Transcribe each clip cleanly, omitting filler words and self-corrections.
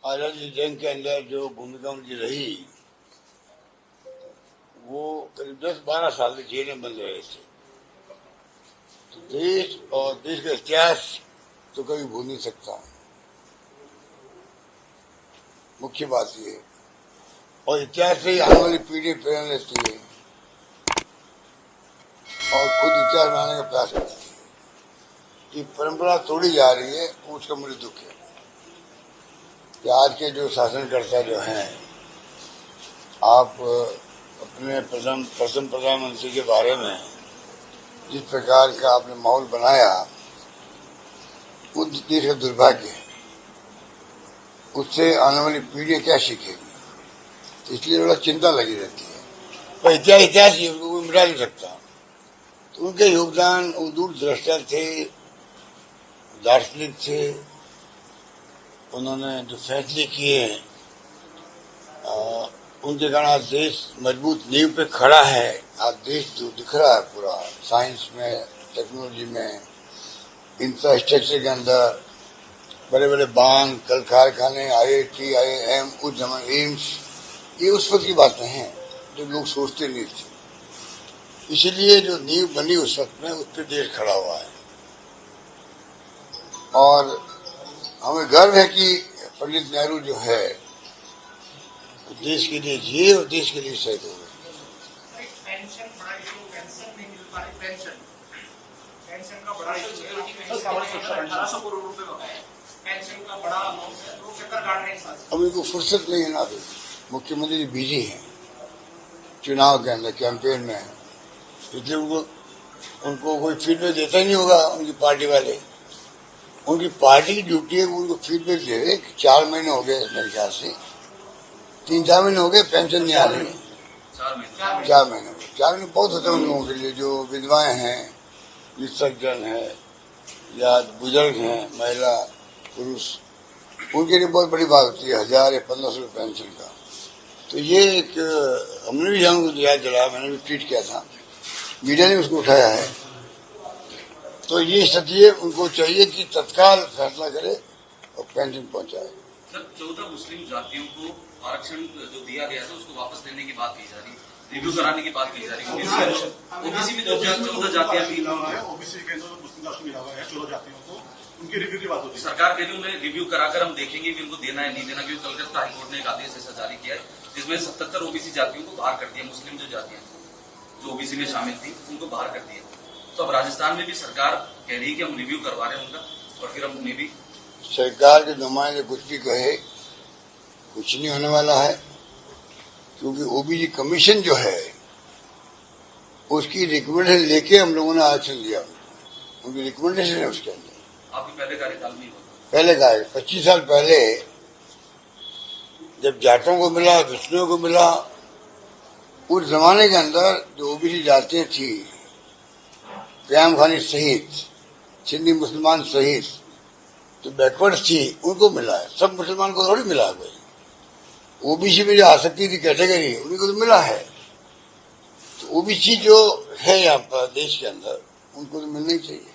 आजादी जंग के अंदर जो भूमिका उनकी रही वो करीब 10-12 साल तक जेल में बंद रहे थे। तो देश और देश का इतिहास तो कभी भूल नहीं सकता। मुख्य बात ये, और इतिहास से ही आने वाली पीढ़ी प्रेरणा लेती है और खुद इतिहास बनाने का प्रयास करती है। ये परंपरा तोड़ी जा रही है, उसका मुझे दुख है कि आज के जो शासनकर्ता जो हैं, आप अपने प्रथम प्रधानमंत्री के बारे में जिस प्रकार का आपने माहौल बनाया, वो देश का दुर्भाग्य है। उससे आने वाली पीढ़ी क्या सीखेगी, तो इसलिए बड़ा चिंता लगी रहती है। पर इतिहास ही उनको मिटा नहीं सकता। तो उनके योगदान, वो दूरदृष्टा थे, दार्शनिक थे। उन्होंने जो फैसले किए उनके कारण आज देश मजबूत नींव पे खड़ा है। आज देश जो दिख रहा है पूरा साइंस में, टेक्नोलॉजी में, इंफ्रास्ट्रक्चर के अंदर, बड़े बड़े बांध, कल कारखाने, IIT, IIM, उस जमाने एम्स, ये उस वक्त की बातें हैं जो लोग सोचते नहीं थे। इसीलिए जो नींव बनी उस वक्त में, उस पर देश खड़ा हुआ है। और हमें गर्व है कि पंडित नेहरू जो है देश के लिए जिए और देश के लिए शहीद हो गए। पेंशन बड़ा इशू, पेंशन नहीं मिल पा रही, पेंशन का बड़ा इशू है। 1800 करोड़ रुपए बकाया, पेंशन का बड़ा अमाउंट है, लोग चक्कर काट रहे हैं। अब इनको फुर्सत नहीं है ना, अभी मुख्यमंत्री बिजी हैं चुनाव के अंदर, कैंपेन में है, इसलिए उनको कोई फीडबैक देता ही नहीं होगा। उनकी पार्टी वाले, उनकी पार्टी की ड्यूटी है उनको फीडबैक दे रहे। 4 महीने हो गए मेरे ख्याल से, 3-4 महीने हो गए पेंशन नहीं आ रही है। 4 महीने बहुत होते हैं उन लोगों के लिए जो विधवाएं हैं, निसज्जन है या बुजुर्ग हैं, महिला पुरुष, उनके लिए बहुत बड़ी बात होती है 1000 या 1500 रुपये पेंशन का। तो ये एक हमने भी उनको याद दिलाया, मैंने भी ट्वीट किया था, मीडिया ने उसको उठाया है। तो ये स्थिति है, उनको चाहिए कि तत्काल फैसला करे और पेंशन पहुंचाए। सर, 14 मुस्लिम जातियों को आरक्षण जो दिया गया था उसको वापस लेने की बात की जा रही है, रिव्यू कराने की बात की जा रही है। ओबीसी में जो 14 जातियां थी, ओबीसी के अंदर मुस्लिम जाति मिला हुआ है 14 जातियों को, उनकी रिव्यू की बात होती है। सरकार कह रही है उन्हें रिव्यू कराकर हम देखेंगे कि उनको देना है नहीं देना, क्योंकि कलकत्ता हाईकोर्ट ने एक आदेश ऐसा जारी किया है जिसमें 77 ओबीसी जातियों को बाहर कर दिया। मुस्लिम जो जातियां जो ओबीसी में शामिल थी उनको बाहर कर दिया। तो अब राजस्थान में भी सरकार कह रही है कि हम रिव्यू करवा रहे हैं उनका, और फिर हम उन्हें भी। सरकार के नुमाइंदे कुछ भी कहे, कुछ नहीं होने वाला है, क्योंकि ओबीसी कमीशन जो है उसकी रिकमेंडेशन लेके हम लोगों ने आरक्षण दिया। उनकी रिकमेंडेशन है उसके अंदर। आपके पहले कार्यकाल में पहले का 25 साल पहले जब जाटों को मिला, विष्णुओं को मिला, उस जमाने के अंदर जो ओबीसी जातियां थी, प्याम खानी सहित, सिंधी मुसलमान सहित, जो बैकवर्ड थी, उनको मिला है। सब मुसलमान को थोड़ी मिला कोई। ओबीसी में जो आ सकती थी कैटेगरी, उन्हीं को तो मिला है। तो ओबीसी जो है यहाँ पर देश के अंदर, उनको तो मिलना ही चाहिए।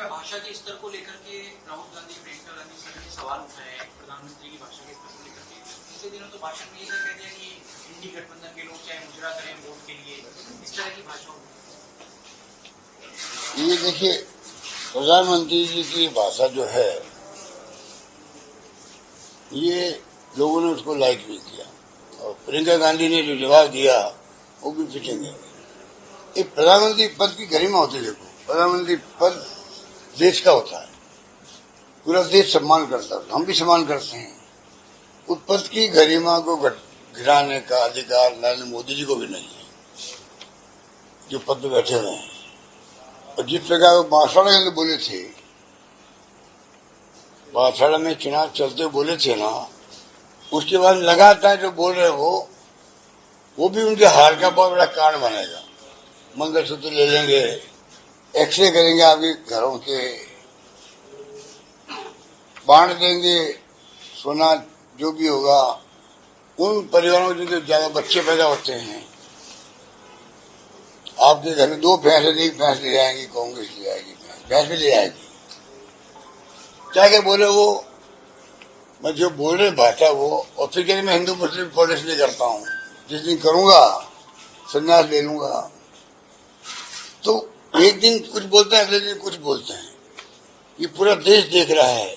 भाषा के स्तर को लेकर के राहुल गांधी, प्रियंका गांधी सर ने सवाल उठाए प्रधानमंत्री की भाषा के स्तर को लेकर के। पिछले दिनों तो भाषण में ये कह दिया कि इंडी गठबंधन के लोग चाहे मुजरा करें वोट के लिए, इस तरह की भाषा। ये देखिए, प्रधानमंत्री जी की भाषा जो है, ये लोगों ने उसको लाइक नहीं किया, और प्रियंका गांधी ने जो जवाब दिया वो भी फिटिंग है। ये प्रधानमंत्री पद की गरिमा होती है। देखो, प्रधानमंत्री पद देश का होता है, पूरा देश सम्मान करता है, हम भी सम्मान करते हैं। उस पद की गरिमा को गिराने का अधिकार नरेंद्र मोदी जी को भी नहीं है, जो पद पे बैठे हुए हैं। और जिस प्रकार वो बांसवाड़ा के अंदर बोले थे, बांसवाड़ा में चुनाव चलते बोले थे ना, उसके बाद लगातार जो बोल रहे वो भी उनके हार का बहुत बड़ा कारण बनेगा। मंगलसूत्र ले लेंगे, एक्सरे करेंगे आपके घरों के, बांट देंगे सोना, जो भी होगा उन परिवारों में जिनके ज्यादा बच्चे पैदा होते हैं। आपके घर में 2 भैंस है, 1 भैंस ले आएंगी, कांग्रेस ले आएगी, भैंस भी ले आएगी। क्या क्या बोले वो, मैं जो बोल रहे भाषा वो, और फिर कहते मैं हिंदू मुस्लिम पॉलिटिक्स नहीं करता हूँ, जिस दिन करूंगा संन्यास ले लूंगा। तो एक दिन कुछ बोलते हैं, अगले दिन कुछ बोलते हैं। ये पूरा देश देख रहा है,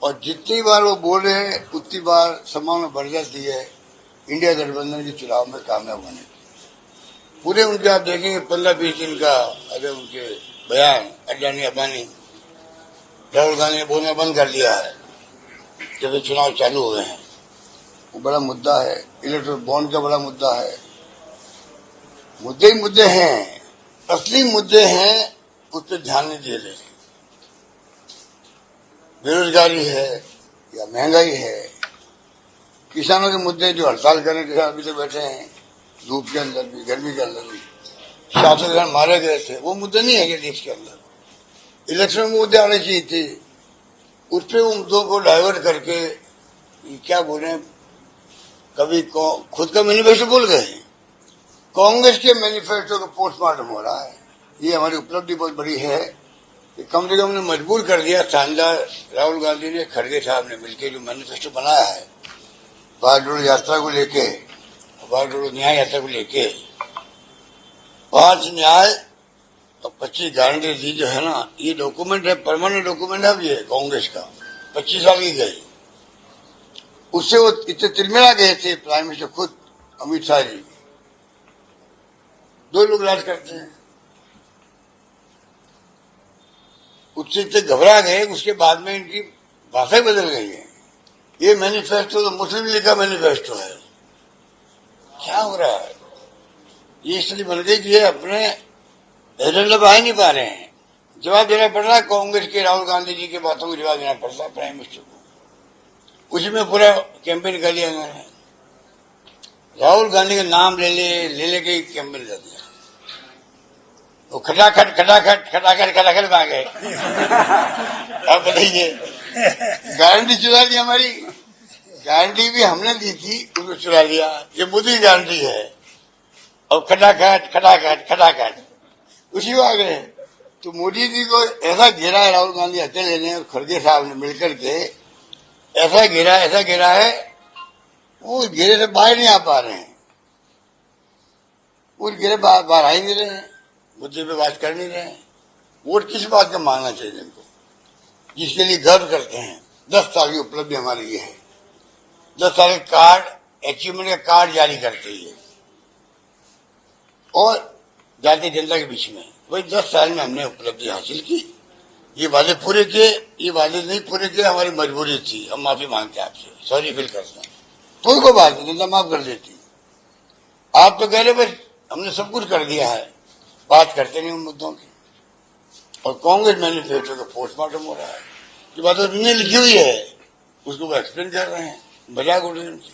और जितनी बार वो बोल रहे हैं उतनी बार संभावना बढ़ जाती है इंडिया गठबंधन के चुनाव में कामयाब होने की। पूरे उनके आप देखेंगे 15-20 दिन का अगर उनके बयान, अडानी अंबानी, राहुल गांधी ने बोलना बंद कर दिया है जब ये चुनाव चालू हुए हैं। वो बड़ा मुद्दा है, इलेक्ट्रल बॉन्ड का बड़ा मुद्दा है। मुद्दे ही मुद्दे हैं, असली मुद्दे हैं, उस पर ध्यान नहीं दे रहे। बेरोजगारी है या महंगाई है, किसानों के मुद्दे जो हड़ताल करने के साथ अभी तक बैठे हैं, धूप के अंदर भी, गर्मी के अंदर भी, 700 किसान मारे गए थे, वो मुद्दे नहीं है कि देश के अंदर इलेक्शन में मुद्दे आने चाहिए थे। उस पर मुद्दों को डाइवर्ट करके क्या बोले, कभी खुद का मैनिफेस्टो भूल गए। कांग्रेस के मैनिफेस्टो का पोस्टमार्टम हो रहा है। ये हमारी उपलब्धि बहुत बड़ी है कि कम से कम ने मजबूर कर दिया शानदार राहुल गांधी ने, खड़गे साहब ने मिलकर जो मैनिफेस्टो बनाया है भारत जोड़ो यात्रा को लेके, भारत जोड़ो न्याय यात्रा को लेके, 5 न्याय और 25 गारंटी दी जो है ना, ये डॉक्यूमेंट है, परमानेंट डॉक्यूमेंट है। अब ये कांग्रेस का 25 साल की गई, उससे वो इतने तिलमिला गए थे प्राइम मिनिस्टर खुद अमित शाह जी। 2 लोग राज करते हैं, उससे इतने घबरा गए, उसके बाद में इनकी भाषा बदल गई है। ये मैनिफेस्टो तो मुस्लिम लीग का मैनिफेस्टो है। क्या हो रहा है? ये इसलिए बन गई कि ये अपने एजेंडा पर आ नहीं पा रहे हैं। जवाब देना पड़ रहा है कांग्रेस के, राहुल गांधी जी की बातों को जवाब देना पड़ रहा है प्राइम मिनिस्टर को। उसी में पूरा कैंपेन कर लिया उन्होंने। राहुल गांधी का नाम ले के कैंपेन कर दिया। वो खटाखट आ गए। अब बताइए, गारंटी चुरा दी हमारी, गारंटी भी हमने दी थी, उसको चुरा लिया। ये मोदी गारंटी है, और खटाखट उसी को आ गए। तो मोदी जी को ऐसा घेरा है राहुल गांधी अकेले ने और खड़गे साहब ने मिलकर के, ऐसा घेरा है, वो घेरे से बाहर नहीं आ पा रहे हैं। उस घेरे बाहर आ ही नहीं रहे हैं, मुद्दे पे बात कर नहीं रहे हैं। वोट किस बात का मानना चाहिए इनको, जिसके लिए गर्व करते हैं। 10 साल की उपलब्धि हमारी ये है, 10 साल का कार्ड, अचीवमेंट का कार्ड जारी करते ही है, और जातीय जनता के बीच में वही 10 साल में हमने उपलब्धि हासिल की। ये वादे पूरे किए, ये वादे नहीं पूरे किए, हमारी मजबूरी थी। हम माफी मांगते हैं आपसे, सॉरी फील करते हैं। कोई को बात नहीं, जनता माफ कर देती। आप तो कह रहे बस हमने सब कुछ कर दिया है, बात करते नहीं उन मुद्दों की। और कांग्रेस मैनिफेस्टो का पोस्टमार्टम हो रहा है, जो बात उन्होंने लिखी हुई है उसको वो एक्सप्लेन कर रहे हैं, मजाक उड़ रही है उनकी।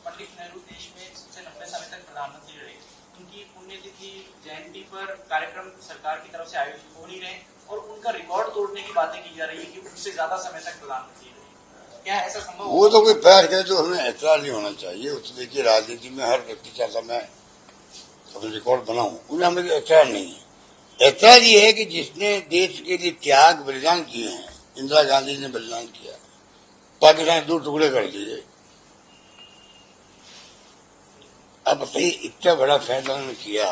पंडित नेहरू देश में सबसे लंबे समय तक प्रधानमंत्री रहे, उनकी पुण्यतिथि जयंती पर कार्यक्रम सरकार की तरफ से आयोजित हो नहीं रहे, और उनका रिकॉर्ड तोड़ने की बातें की जा रही है कि उनसे ज्यादा समय तक प्रधानमंत्री रहे। क्या ऐसा संभव? वो तो कोई प्यार करे तो हमें ऐतराज नहीं होना चाहिए। वो तो देखिए, राजनीति में हर व्यक्ति चाहता मैं अपना रिकॉर्ड बनाऊं, उन्हें हमें ऐतराज नहीं है। ऐतराज ये है कि जिसने देश के लिए त्याग बलिदान किए हैं, इंदिरा गांधी ने बलिदान किया, पाकिस्तान 2 टुकड़े कर दिए। अब बताइए, इतना बड़ा फैसला उन्होंने किया,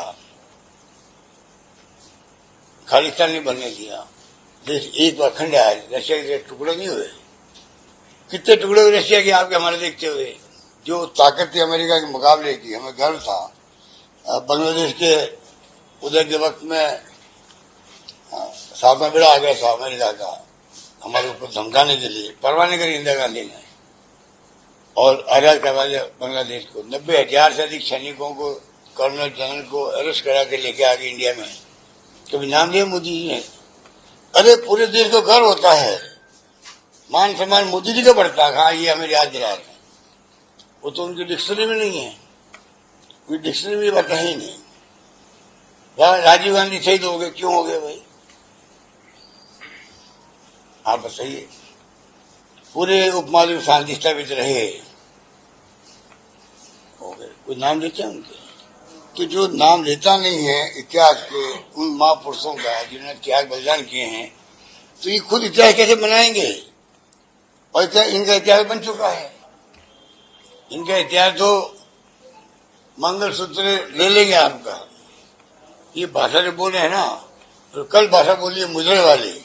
खालिस्तान नहीं बनने दिया, देश एक बार अखंड आया, रशिया के टुकड़े नहीं हुए। कितने टुकड़े हुए रशिया के आपके हमारे देखते हुए? जो ताकत थी अमेरिका के मुकाबले की, हमें गर्व था। बांग्लादेश के उदय के वक्त में 7वां बेड़ा आ गया था अमेरिका का हमारे ऊपर धमकाने के लिए, परवाह नहीं करी इंदिरा गांधी ने, और आजाद करवा दिया बांग्लादेश को। 90,000 से अधिक सैनिकों को, कर्नल जनरल को अरेस्ट करा के लेके आ गए इंडिया में। कभी नाम लिया मोदी जी ने? अरे पूरे देश को गर्व होता है, मान सम्मान मोदी जी का बढ़ता है। हाँ, ये हमें याद दिला रहे हैं। वो तो उनकी डिक्शनरी में नहीं है, कोई डिक्शनरी में बता ही नहीं। राजीव गांधी शहीद हो गए, क्यों हो गए भाई? आप बताइए। पूरे उपमहाद्वीप में शांति स्थापित रहे, हो गए, कोई नाम लेते हैं उनके? तो जो नाम लेता नहीं है इतिहास के उन महापुरुषों का जिन्होंने त्याग बलिदान किए हैं, तो ये खुद इतिहास कैसे बनाएंगे? और क्या इनका इतिहास बन चुका है। इनका इतिहास तो मंगलसूत्र ले लेंगे आपका। ये भाषा जो बोल रहे हैं ना, तो कल भाषा बोली है मुजरे वाली,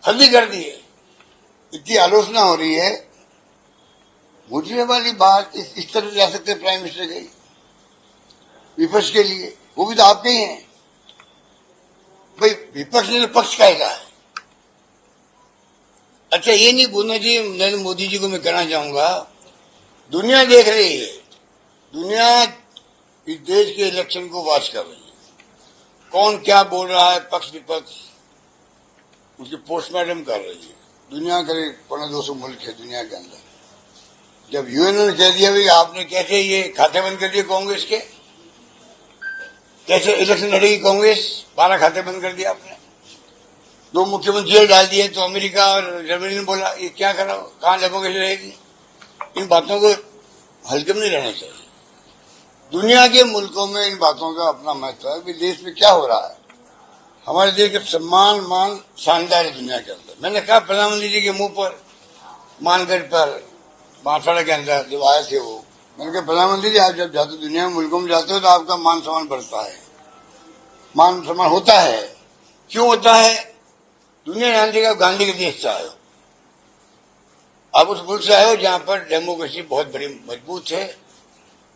हल्दी कर दी है। इतनी आलोचना हो रही है, मुजरे वाली बात इस तरह जा सकते प्राइम मिनिस्टर गई विपक्ष के लिए, वो भी तो आपके ही हैं भाई। विपक्ष ने पक्ष कायदा है। अच्छा, ये नहीं बोलना चाहिए। नरेंद्र मोदी जी को मैं कहना चाहूंगा, दुनिया देख रही है, दुनिया इस देश के इलेक्शन को वॉच कर रही है, कौन क्या बोल रहा है, पक्ष विपक्ष, उसकी पोस्टमार्टम कर रही है। दुनिया करीब 200 मुल्क है दुनिया के अंदर। जब यूएनओ ने कह दिया भाई आपने कैसे ये खाते बंद कर दिए कांग्रेस के, कैसे इलेक्शन लड़ेगी कांग्रेस, 12 खाते बंद कर दिया आपने, 2 मुख्यमंत्री जेल डाल दिए, तो अमेरिका और जर्मनी ने बोला ये क्या करो, कहां डेमोक्रेसी रहेगी। इन बातों को हल्के में नहीं रहना चाहिए। दुनिया के मुल्कों में इन बातों का अपना महत्व है कि देश में क्या हो रहा है। हमारे देश का सम्मान मान शानदार है दुनिया के अंदर। मैंने कहा प्रधानमंत्री जी के मुंह पर मानगढ़ पर बांसवाड़ा के अंदर जब आए थे वो, मैंने कहा प्रधानमंत्री जी आप जब जाते दुनिया में मुल्कों में जाते हो तो आपका मान सम्मान बढ़ता है, मान सम्मान होता है। क्यों होता है? दुनिया जानती है गांधी के देश से आए हो, आप उस मुल्क से आए हो जहां पर डेमोक्रेसी बहुत बड़ी मजबूत है,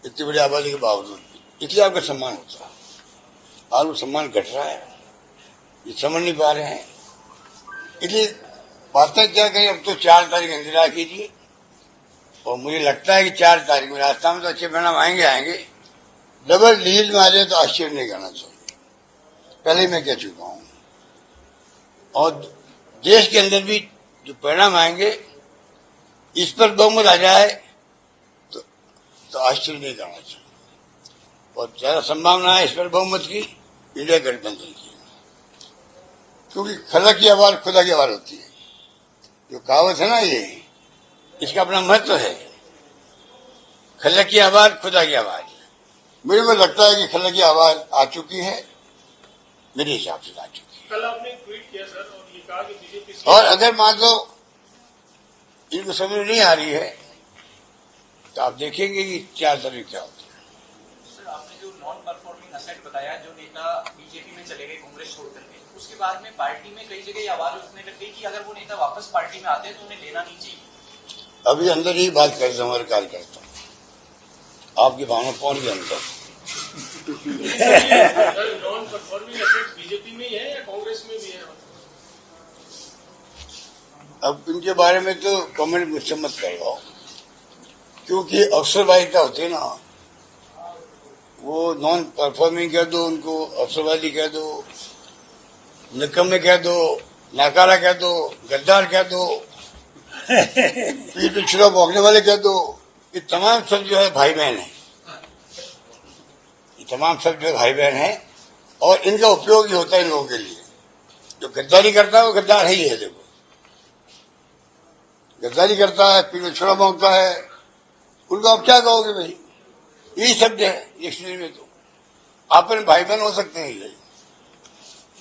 इतनी बड़ी आबादी के बावजूद भी, इसलिए आपका सम्मान होता है। आज वो सम्मान घट रहा है, ये समझ नहीं पा रहे हैं। इसलिए बातें क्या करें, अब तो 4 तारीख इंतजार कीजिए। और मुझे लगता है कि 4 तारीख में रास्ता में तो अच्छे परिणाम आएंगे। डबल लीड में आ जाए तो आश्चर्य नहीं करना चाहिए, पहले मैं कह चुका हूं। और देश के अंदर भी जो परिणाम आएंगे, इस पर बहुमत आ जाए तो आश्चर्य नहीं करना चाहिए। और ज्यादा संभावना है इस पर बहुमत की इंडिया गठबंधन की, क्योंकि खलक की आवाज खुदा की आवाज होती है। जो कहावत है ना, ये इसका अपना महत्व है। खलक की आवाज खुदा की आवाज। मुझे को लगता है कि खलक की आवाज आ चुकी है, मेरे हिसाब से आ चुकी है। कल आपने ट्वीट किया सर और ये कहा कि बीजेपी, और अगर मान लो इनको समझ नहीं आ रही है तो आप देखेंगे कि 4 तारीख क्या होता है। सर आपने जो नॉन परफॉर्मिंग असेट बताया, जो नेता बीजेपी में चले गए कांग्रेस छोड़ करके, उसके बाद में पार्टी में कई जगह आवाज उठने लग गई कि अगर वो नेता वापस पार्टी में आते हैं तो उन्हें लेना नहीं चाहिए। अभी अंदर ही बात करते हैं हमारे कार्यकर्ता, आपकी भावना पहुंच गई अंदर। नॉन परफॉर्मिंग एसेट बीजेपी में ही है या कांग्रेस में भी है? अब इनके बारे में तो कमेंट मुझसे मत करवाओ, क्योंकि अफसरबाजी होती है ना, वो नॉन परफॉर्मिंग कह दो, उनको अफसरबाजी कह दो, निकम्मे कह दो, नाकारा कह दो, गद्दार कह दो, पीठ पे छुरा भोंकने वाले कह दो। ये तमाम सब जो है भाई बहन है, ये तमाम सब जो है भाई बहन है, और इनका उपयोग ही होता है इन लोगों के लिए। जो गद्दारी करता है वो गद्दार है ही है। देखो, गद्दारी करता है, पीठ पे छुरा भोंकता है, उनको आप क्या कहोगे भाई? यही शब्द है डिक्शनरी में। तो आपन भाई बहन हो सकते हैं ये,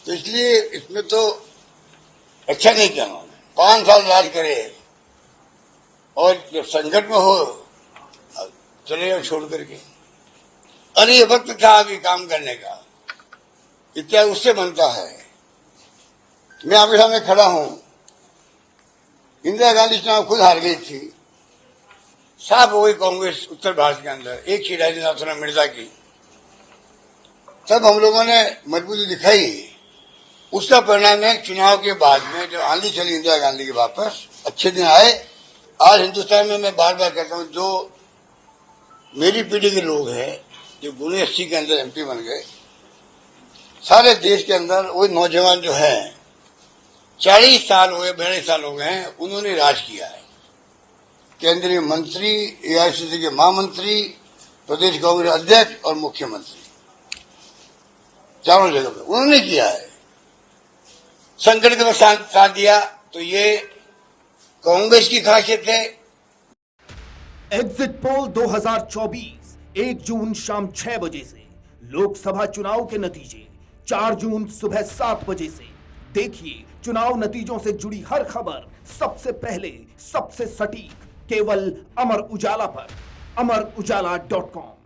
तो इसलिए इसमें तो अच्छा नहीं कहना। 5 साल राज करे और जब संकट में हो चले जाओ छोड़ करके। अरे ये वक्त था अभी काम करने का, इत्यादि उससे बनता है। मैं आपके सामने खड़ा हूं, इंदिरा गांधी चुनाव खुद हार गई थी, साफ हो गई कांग्रेस उत्तर भारत के अंदर, एक सीट आई नाथुराम मिर्जा की। तब हम लोगों ने मजबूती दिखाई। उसका परिणाम है चुनाव के बाद में जो आंधी चली इंदिरा गांधी के वापस अच्छे दिन आए। आज हिंदुस्तान में मैं बार बार कहता हूं, जो मेरी पीढ़ी के लोग हैं जो 1980 के अंदर एमपी बन गए, सारे देश के अंदर वो नौजवान जो है 40 साल हो गए, 42 साल हो गए हैं, उन्होंने राज किया है। केंद्रीय मंत्री, एआईसीसी के महामंत्री, प्रदेश कांग्रेस अध्यक्ष और मुख्यमंत्री, चारों जगह पे उन्होंने किया है। संकट के वक्त साथ दिया, तो ये कांग्रेस की खासियत है। एग्जिट पोल 2024 1 जून शाम 6 बजे से, लोकसभा चुनाव के नतीजे 4 जून सुबह 7 बजे से, देखिए चुनाव नतीजों से जुड़ी हर खबर सबसे पहले, सबसे सटीक, केवल अमर उजाला पर। अमरउजाला.com।